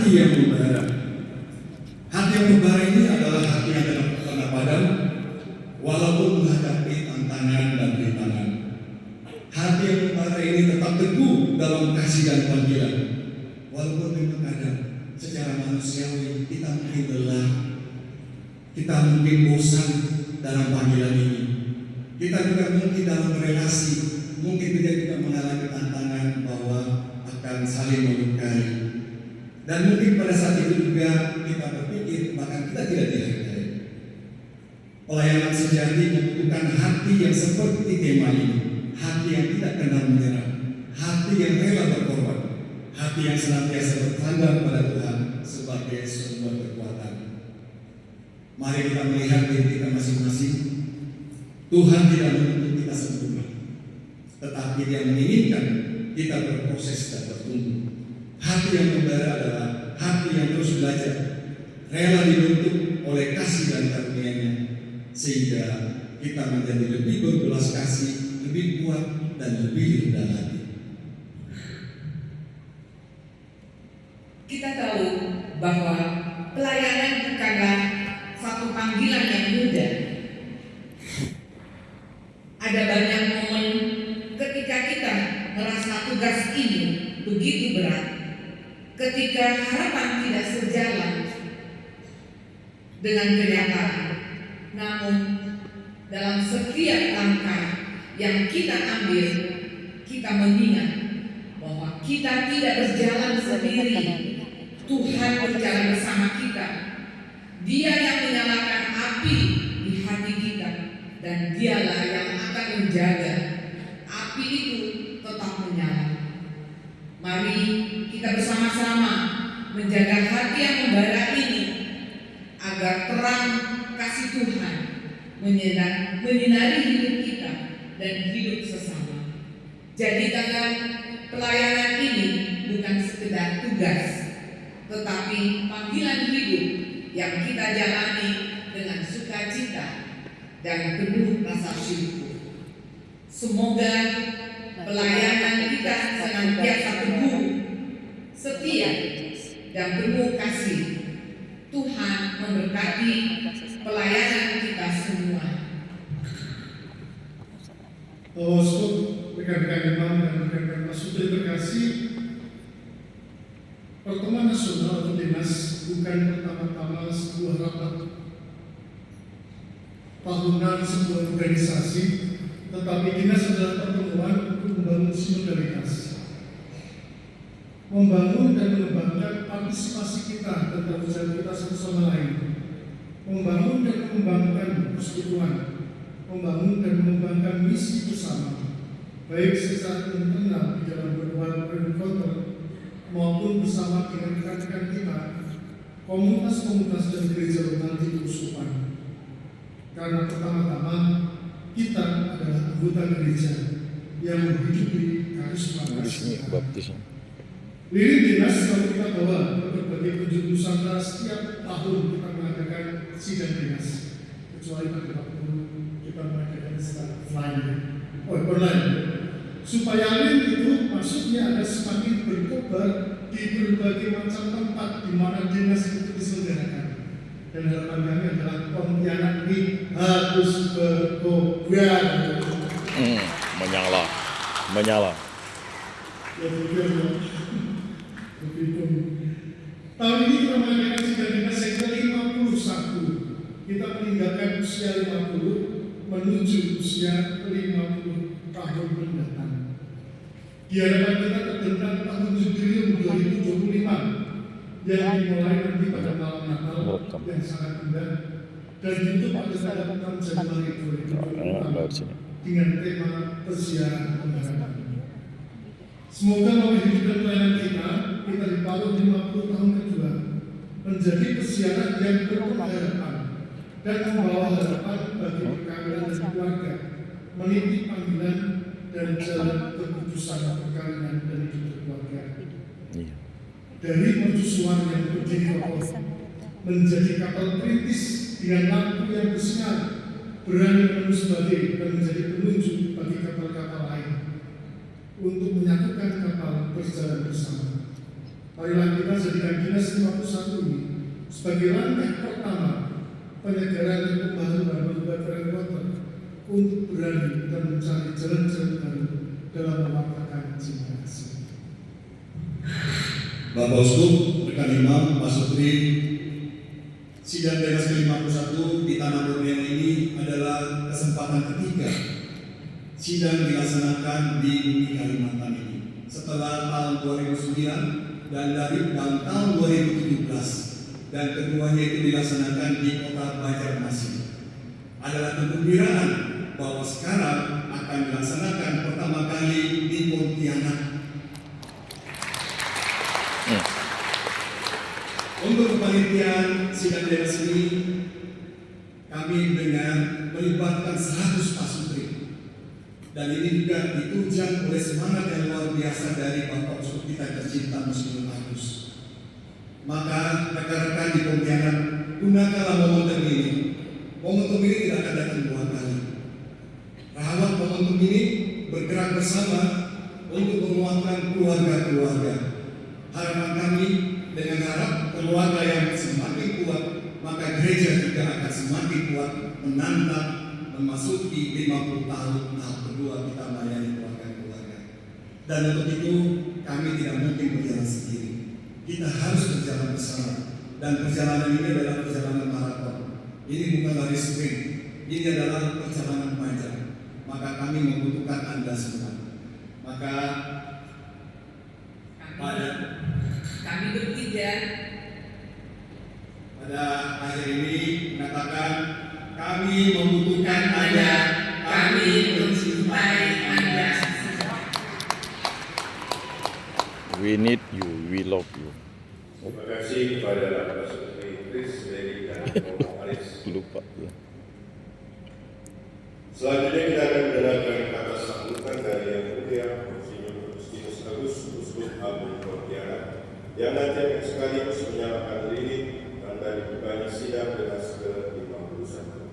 hati yang membara. Hati yang membara ini adalah hati yang tenang padam, walaupun menghadapi tantangan dan rintangan. Hati yang membara ini tetap teguh dalam kasih dan panggilan, walaupun memang kadang secara manusiawi kita mungkin lelah, kita mungkin bosan dalam panggilan ini. Kita juga mungkin dalam relasi, mungkin kita juga mengalami tantangan bahwa akan saling melukai. Dan mungkin pada saat itu juga kita berpikir bahkan kita tidak dihargai. Pelayanan sejati membutuhkan hati yang seperti tema ini, hati yang tidak kenal menyerah, hati yang rela berkorban, hati yang senantiasa bersandar pada Tuhan sebagai sumber kekuatan. Mari kita melihat diri kita masing-masing. Tuhan tidak menuntut kita sempurna, tetapi Dia menginginkan kita berproses dan bertumbuh. Hati yang membara adalah hati yang terus belajar, rela dibentuk oleh kasih dan karunia-Nya, sehingga kita menjadi lebih berbelas kasih, lebih kuat dan lebih rendah hati. Kita tahu bahwa pelayanan bukanlah satu panggilan yang mudah. Ada banyak momen ketika kita merasa tugas ini begitu berat, ketika harapan tidak sejalan dengan kenyataan. Namun dalam setiap langkah yang kita ambil, kita mengingat bahwa kita tidak berjalan sendiri. Tuhan berjalan bersama kita. Dia yang menyalakan api di hati kita, dan Dialah yang akan menjaga api itu tetap menyala. Mari kita bersama-sama menjaga hati yang membara ini, agar terang kasih Tuhan menyinari hidup kita dan hidup sesama. Jadikanlah pelayanan ini bukan sekedar tugas, tetapi panggilan hidup yang kita jalani dengan sukacita dan penuh rasa syukur. Semoga pelayanan kita senantiasa teguh, setia, dan penuh kasih. Tuhan memberkati pelayanan kita semua. Rekan-rekan imam dan rekan-rekan pastor terkasih, pertemuan nasional atau dinas bukan pertama-tama sebuah rapat tahunan sebuah organisasi, tetapi dinas adalah pertemuan untuk membangun solidaritas, membangun dan mengembangkan partisipasi kita dan tanggung jawab kita satu sama lain, membangun dan mengembangkan persekutuan, membangun dan mengembangkan misi bersama, baik secara internal di dalam berbagai encounter maupun bersama dengan rekan-rekan kita, komunitas-komunitas dan gereja nanti keuskupan. Karena pertama-tama kita adalah anggota gereja yang menghidupi karisma baptis. Lirik dinas kalau kita bawa ke berbagai penjuru Nusantara, setiap tahun kita mengadakan sidang dinas, kecuali pada waktu kita mengadakan sidang online. Supaya link itu maksudnya ada semakin berkobar di berbagai macam tempat di mana dinas itu diselenggarakan. Dan harapan kami adalah Pontianak ini harus berkobar. Menyala. Ya, begitu. Tahun ini kita mengadakan sidang dinas yang ke-51. Kita meninggalkan usia 50 menuju usia 50 tahun mendatang. Di hadapan kita terbentuk tahun jubileum 2025 yang dimulai nanti pada malam Natal yang sangat indah dan ditutup pada tanggal 6 Januari 2024 dengan tema persiapan pengharapan. Semoga melalui hidup pelayanan kita di tahun 50 tahun kedua menjadi persiapan yang penuh harapan dan membawa harapan bagi perkawinan dan keluarga, meniti panggilan dan jalan kekudusan perkawinan dan hidup keluarga. Dari mercusuar yang berdiri kokoh menjadi kapal perintis dengan lampu yang bersinar, berani menembus badai dan menjadi penunjuk bagi kapal-kapal lain untuk menyatukan kapal berjalan bersama. Marilah kita jadikan Dinas 51 ini sebagai langkah pertama penyegaran dan pembangunan Kabupaten Kota untuk berani dan mencari jalan-jalan baru dalam mematahkan cinta kasih. Bapak Uskup, rekan imam, Pak Sutri, sidang Dinas ke-51 di Tanah Borneo ini adalah kesempatan ketiga sidang dilaksanakan di bumi Kalimantan ini. Setelah tahun 2009 dan dari tahun 2017, dan keduanya itu dilaksanakan di kota Banjarmasin. Adalah kegembiraan bahwa sekarang akan dilaksanakan pertama kali di Pontianak. Untuk kepanitiaan sidang Dinas ini, kami dengan melibatkan 100 pasutri, dan ini juga ditunjang oleh semangat yang luar biasa dari Bapak Uskup kita tercinta Muslimin Agus. Maka rekan-rekan di Pontianak, gunakanlah momentum ini. Momentum ini tidak akan datang dua kali. Rawat momentum ini, bergerak bersama untuk menguatkan keluarga-keluarga. Harapan kami, dengan harap keluarga yang semakin kuat, maka gereja juga akan semakin kuat menantang memasuki 50 tahun tahap kedua kita melayani keluarga-keluarga. Dan untuk itu kami tidak mungkin berjalan sendiri. Kita harus berjalan bersama. Dan perjalanan ini adalah perjalanan maraton. Ini bukan lari sprint. Ini adalah perjalanan panjang. Maka kami membutuhkan Anda semua. Maka kami bertiga pada akhir ini mengatakan kami membutuhkan Anda, kami mencintai Anda. We need you, we love you. Terima kasih kepada Pak Sutri Kris Dewi dan Romo Aris. Lupa ya. Selanjutnya kita akan mendengarkan kata sambutan dari Yang Mulia Monsinyur Agustinus Agus, Uskup Agung Pontianak, yang nanti akan sekaligus menyalakan lilin tanda dibukanya sidang Dinas ke-51.